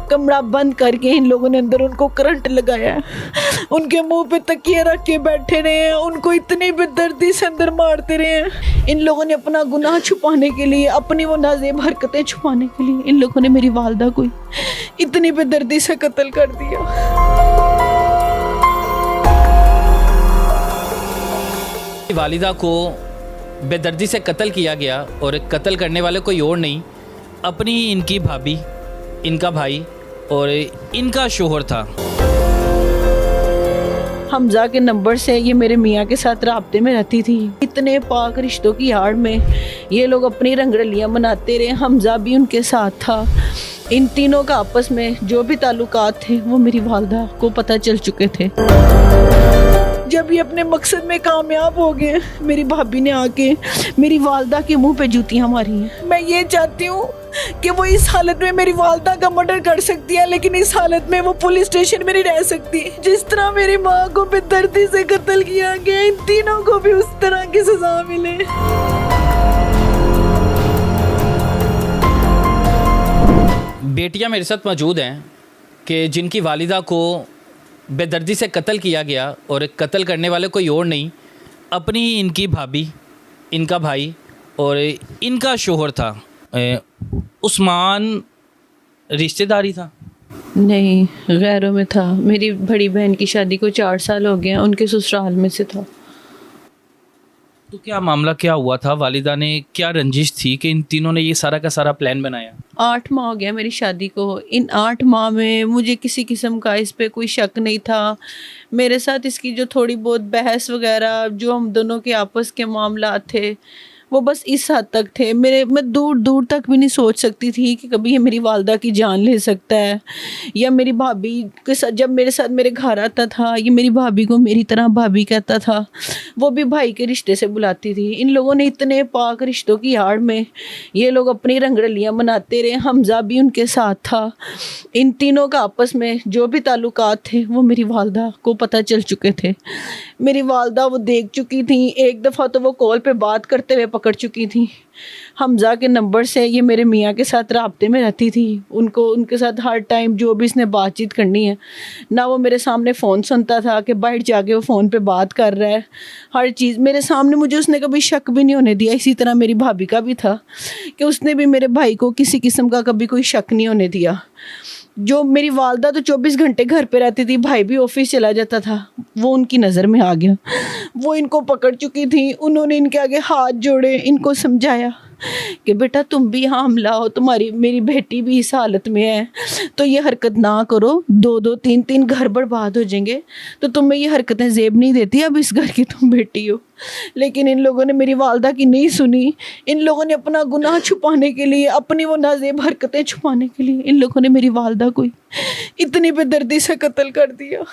कमरा बंद करके इन लोगों ने अंदर उनको करंट लगाया है, उनके मुंह पे तकिए रख के बैठे रहे हैं, उनको इतनी बेदर्दी से अंदर मारते रहे हैं। इन लोगों ने अपना गुनाह छुपाने के लिए, अपनी वो नाज़ेब हरकतें छुपाने के लिए इन लोगों ने मेरी वालदा को इतनी बेदर्दी से कत्ल कर दिया। वालिदा को बेदर्दी से कत्ल किया गया और कत्ल करने वाले कोई और नहीं, अपनी इनकी भाभी, इनका भाई और इनका शोहर था। हमजा के नंबर से ये मेरे मियाँ के साथ राब्ते में रहती थी। इतने पाक रिश्तों की आड़ में ये लोग अपनी रंगरलियाँ मनाते रहे, हमजा भी उनके साथ था। इन तीनों का आपस में जो भी ताल्लुकात थे वो मेरी वालदा को पता चल चुके थे। जब ये अपने मकसद में कामयाब हो गए, मेरी भाभी ने आके मेरी वालदा के मुंह पे जूतियाँ मारी हैं। मैं ये चाहती हूँ कि वो इस हालत में मेरी वालदा का मर्डर कर सकती है, लेकिन इस हालत में वो पुलिस स्टेशन में नहीं रह सकती। जिस तरह मेरी माँ को बेदर्दी से कत्ल किया गया, इन तीनों को भी उस तरह की सजा मिले। बेटियां मेरे साथ मौजूद हैं कि जिनकी वालिदा को बेदर्दी से कत्ल किया गया और कत्ल करने वाले कोई और नहीं, अपनी इनकी भाभी, इनका भाई और इनका शोहर था। उस्मान रिश्तेदारी था? नहीं, गैरों में था। मेरी बड़ी बहन की शादी को 4 साल हो गए, उनके ससुराल में से था। तो क्या मामला क्या हुआ था? वालिदा ने क्या रंजिश थी कि इन तीनों ने ये सारा का सारा प्लान बनाया? 8 माह हो गया मेरी शादी को। इन 8 माह में मुझे किसी किस्म का इस पे कोई शक नहीं था। मेरे साथ इसकी जो थोड़ी बहुत बहस वगैरह, जो हम दोनों के आपस के मामला थे, वो बस इस हद तक थे। मैं दूर दूर तक भी नहीं सोच सकती थी कि कभी ये मेरी वालदा की जान ले सकता है। या मेरी भाभी के साथ जब मेरे साथ मेरे घर आता था, ये मेरी भाभी को मेरी तरह भाभी कहता था, वो भी भाई के रिश्ते से बुलाती थी। इन लोगों ने इतने पाक रिश्तों की आड़ में ये लोग अपनी रंगरलियाँ मनाते रहे। हमजा भी उनके साथ था। इन तीनों का आपस में जो भी ताल्लुकात थे वो मेरी वालदा को पता चल चुके थे। मेरी वालदा वो देख चुकी थी। एक दफ़ा तो वो कॉल पे बात करते हुए पकड़ चुकी थी। हमजा के नंबर से ये मेरे मियाँ के साथ राब्ते में रहती थी। उनके साथ हर टाइम जो भी इसने बातचीत करनी है, ना वो मेरे सामने फ़ोन सुनता था कि बाहर जाके वो फ़ोन पे बात कर रहा है। हर चीज़ मेरे सामने, मुझे उसने कभी शक भी नहीं होने दिया। इसी तरह मेरी भाभी का भी था कि उसने भी मेरे भाई को किसी किस्म का कभी कोई शक नहीं होने दिया। जो मेरी वालदा तो 24 घंटे घर पे रहती थी, भाई भी ऑफिस चला जाता था, वो उनकी नज़र में आ गया। वो इनको पकड़ चुकी थी। उन्होंने इनके आगे हाथ जोड़े, इनको समझाया कि बेटा तुम भी हामला हो, मेरी बेटी भी इस हालत में है, तो ये हरकत ना करो। 2-2 3-3 घर बर्बाद हो जाएंगे, तो तुम्हें ये हरकतें ज़ेब नहीं देती, अब इस घर की तुम बेटी हो। लेकिन इन लोगों ने मेरी वालदा की नहीं सुनी। इन लोगों ने अपना गुनाह छुपाने के लिए, अपनी वो नाज़ेब हरकतें छुपाने के लिए इन लोगों ने मेरी वालदा को इतनी बेदर्दी से कत्ल कर दिया।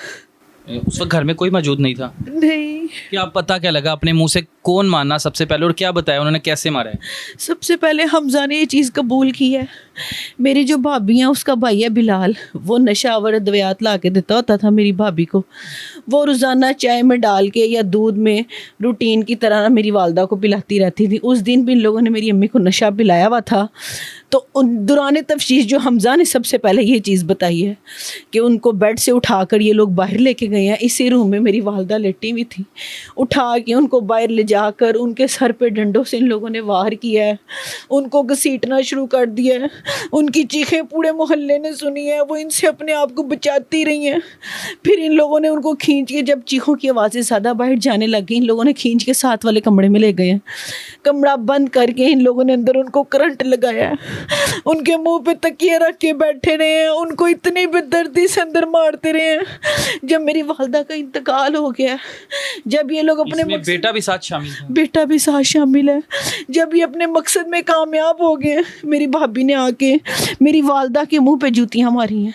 उस वक्त घर में कोई मौजूद नहीं था? नहीं। क्या पता क्या लगा अपने मुंह से? कौन माना सबसे पहले और क्या बताया उन्होंने, कैसे मारा है? सबसे पहले हमजा ने ये चीज़ कबूल की है। मेरी जो भाभी हैं, उसका भाई है बिलाल, वो नशावर अद्वियात ला के देता होता था मेरी भाभी को। वो रोज़ाना चाय में डाल के या दूध में रूटीन की तरह मेरी वालदा को पिलाती रहती थी। उस दिन भी इन लोगों ने मेरी अम्मी को नशा पिलाया हुआ था। तो दौरान तफ्तीश जो हमजा ने सबसे पहले ये चीज़ बताई है कि उनको बेड से उठाकर ये लोग बाहर लेके गए हैं। इसी रूम में मेरी वालदा लेटी हुई थी। उठा के उनको बाहर ले जाकर उनके सर पे डंडों से इन लोगों ने वार किया है, उनको घसीटना शुरू कर दिया है। उनकी चीखें पूरे मोहल्ले ने सुनी है। वो इनसे अपने आप को बचाती रही हैं। फिर इन लोगों ने उनको खींच के, जब चीखों की आवाज़ें ज़्यादा बाहर जाने लगी, इन लोगों ने खींच के साथ वाले कमरे में ले गए हैं। कमरा बंद करके इन लोगों ने अंदर उनको करंट लगाया है, उनके मुंह पे तकिए रख के बैठे रहे हैं, उनको इतनी बेदर्दी से अंदर मारते रहे हैं। जब मेरी वालदा का इंतकाल हो गया, जब ये लोग अपने बेटा भी साथ शामिल है? बेटा भी साथ शामिल है। जब ये अपने मकसद में कामयाब हो गए, मेरी भाभी ने आके मेरी वालदा के मुंह पे जूतियाँ मारी हैं।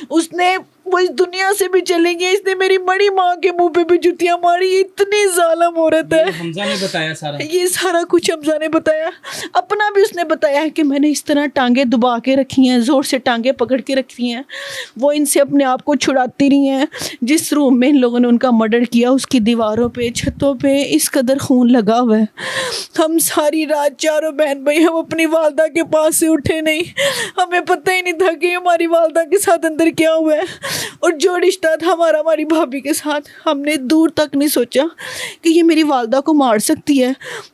उसने وہ اس دنیا سے بھی چلیں گے. اس نے میری بڑی ماں کے منہ پہ بھی جوتیاں ماری. یہ اتنی ظالم عورت ہے. حمزہ نے بتایا سارا, یہ سارا کچھ حمزہ نے بتایا. اپنا بھی اس نے بتایا ہے کہ میں نے اس طرح ٹانگیں دبا کے رکھی ہیں, زور سے ٹانگیں پکڑ کے رکھی ہیں. وہ ان سے اپنے آپ کو چھڑاتی رہی ہیں. جس روم میں ان لوگوں نے ان کا مرڈر کیا, اس کی دیواروں پہ, چھتوں پہ اس قدر خون لگا ہوا ہے. ہم ساری رات چاروں بہن بھائی ہم اپنی والدہ کے پاس سے اٹھے نہیں. ہمیں پتہ ہی نہیں تھا کہ ہماری والدہ کے ساتھ اندر کیا ہوا ہے. اور جو رشتہ تھا ہماری بھابھی کے ساتھ, ہم نے دور تک نہیں سوچا کہ یہ میری والدہ کو مار سکتی ہے.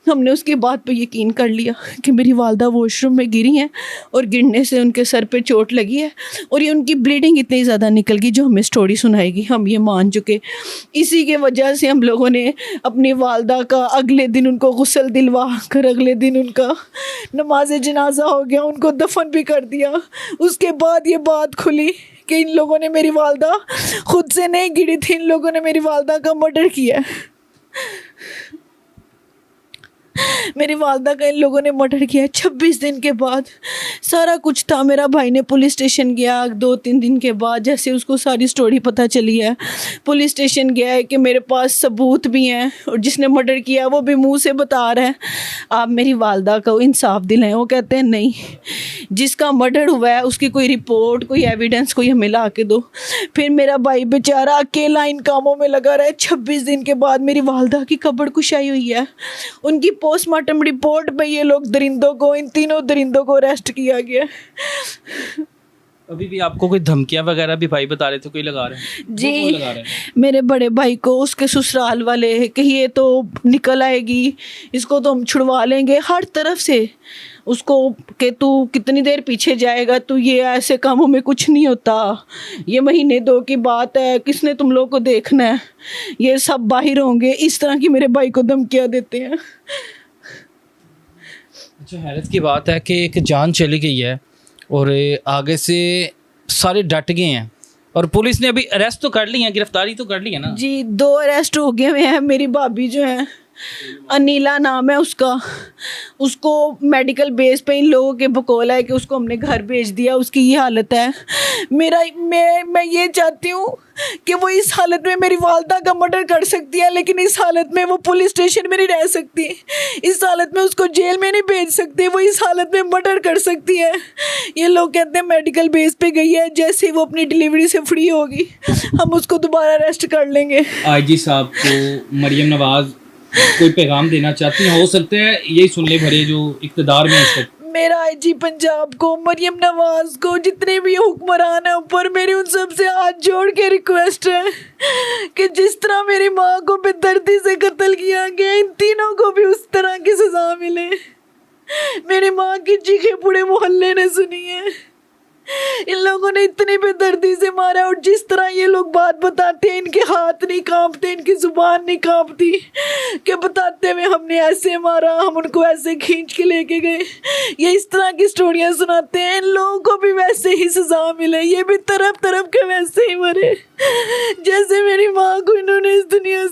ہم نے اس کی بات پہ یقین کر لیا کہ میری والدہ واش روم میں گری ہیں اور گرنے سے ان کے سر پہ چوٹ لگی ہے, اور یہ ان کی بلیڈنگ اتنی زیادہ نکل گئی جو ہمیں سٹوری سنائے گی. ہم یہ مان چکے. اسی کے وجہ سے ہم لوگوں نے اپنی والدہ کا اگلے دن ان کو غسل دلوا کر اگلے دن ان کا نماز جنازہ ہو گیا, ان کو دفن بھی کر دیا. اس کے بعد یہ بات کھلی کہ ان لوگوں نے میری والدہ خود سے نہیں گری تھی, ان لوگوں نے میری والدہ کا مرڈر کیا ہے. میری والدہ کا ان لوگوں نے مرڈر کیا. 26 دن کے بعد سارا کچھ تھا. میرا بھائی نے پولیس اسٹیشن گیا 2-3 دن کے بعد, جیسے اس کو ساری سٹوری پتہ چلی ہے. پولیس اسٹیشن گیا ہے کہ میرے پاس ثبوت بھی ہیں, اور جس نے مرڈر کیا وہ بھی منہ سے بتا رہا ہے, آپ میری والدہ کو انصاف دلائیں. وہ کہتے ہیں نہیں, جس کا مرڈر ہوا ہے اس کی کوئی رپورٹ, کوئی ایویڈنس کوئی ہمیں لا کے دو. پھر میرا بھائی بیچارہ اکیلا ان کاموں میں لگا رہا ہے. 26 دن کے بعد میری والدہ کی قبر کشائی ہوئی ہے. ان کی پوسٹ مارٹم رپورٹ پہ یہ لوگ درندوں کو, ان تینوں درندوں کو اریسٹ کیا گیا. ابھی بھی آپ کو کوئی دھمکیاں وغیرہ بھی بھائی بتا رہے تھے کوئی لگا رہے ہیں؟ جی, میرے بڑے بھائی کو اس کے سسرال والے کہ یہ تو نکل آئے گی, اس کو تو ہم چھڑوا لیں گے, ہر طرف سے اس کو کہ تو کتنی دیر پیچھے جائے گا, تو یہ ایسے کاموں میں کچھ نہیں ہوتا, یہ 1-2 کی بات ہے, کس نے تم لوگ کو دیکھنا ہے, یہ سب باہر ہوں گے. اس طرح کی میرے بھائی کو دھمکیاں دیتے ہیں. اچھا, حیرت کی بات ہے کہ ایک جان چلی گئی ہے اور آگے سے سارے ڈٹ گئے ہیں, اور پولیس نے ابھی اریسٹ تو کر لی ہیں, گرفتاری تو کر لی ہے نا؟ جی, 2 اریسٹ ہو گئے ہوئے ہیں. میری بھابھی جو ہے, انیلا نام ہے اس کا, اس کو میڈیکل بیس پہ ان لوگوں کے بقول ہے کہ اس کو ہم نے گھر بھیج دیا. اس کی یہ حالت ہے. میں یہ چاہتی ہوں کہ وہ اس حالت میں میری والدہ کا مرڈر کر سکتی ہے, لیکن اس حالت میں وہ پولیس اسٹیشن میں نہیں رہ سکتی, اس حالت میں اس کو جیل میں نہیں بھیج سکتے, وہ اس حالت میں مرڈر کر سکتی ہے. یہ لوگ کہتے ہیں میڈیکل بیس پہ گئی ہے, جیسے ہی وہ اپنی ڈیلیوری سے فری ہوگی ہم اس کو دوبارہ اریسٹ کر لیں گے. آئی جی صاحب کو مریم نواز کوئی پیغام دینا چاہتی ہیں؟ ہو سکتا ہے یہی سن لے بھرے جو اقتدار میں اس وقت. میرا آئی جی پنجاب کو, مریم نواز کو, جتنے بھی حکمران ہیں اوپر, میری ان سب سے ہاتھ جوڑ کے ریکویسٹ ہے کہ جس طرح میری ماں کو بے دردی سے قتل کیا گیا, ان تینوں کو بھی اس طرح کی سزا ملے. میری ماں کی چیخیں پورے محلے نے سنی ہے. ان لوگوں نے اتنی بے دردی سے مارا, اور جس طرح یہ لوگ بات بتاتے ہیں, ان کے ہاتھ نہیں کانپتے, ان کی زبان نہیں کانپتی کہ بتاتے ہوئے ہم نے ایسے مارا, ہم ان کو ایسے کھینچ کے لے کے گئے. یہ اس طرح کی سٹوریاں سناتے ہیں. ان لوگوں کو بھی ویسے ہی سزا ملے, یہ بھی طرف طرف کے ویسے ہی مرے جیسے میری ماں کو انہوں نے اس دنیا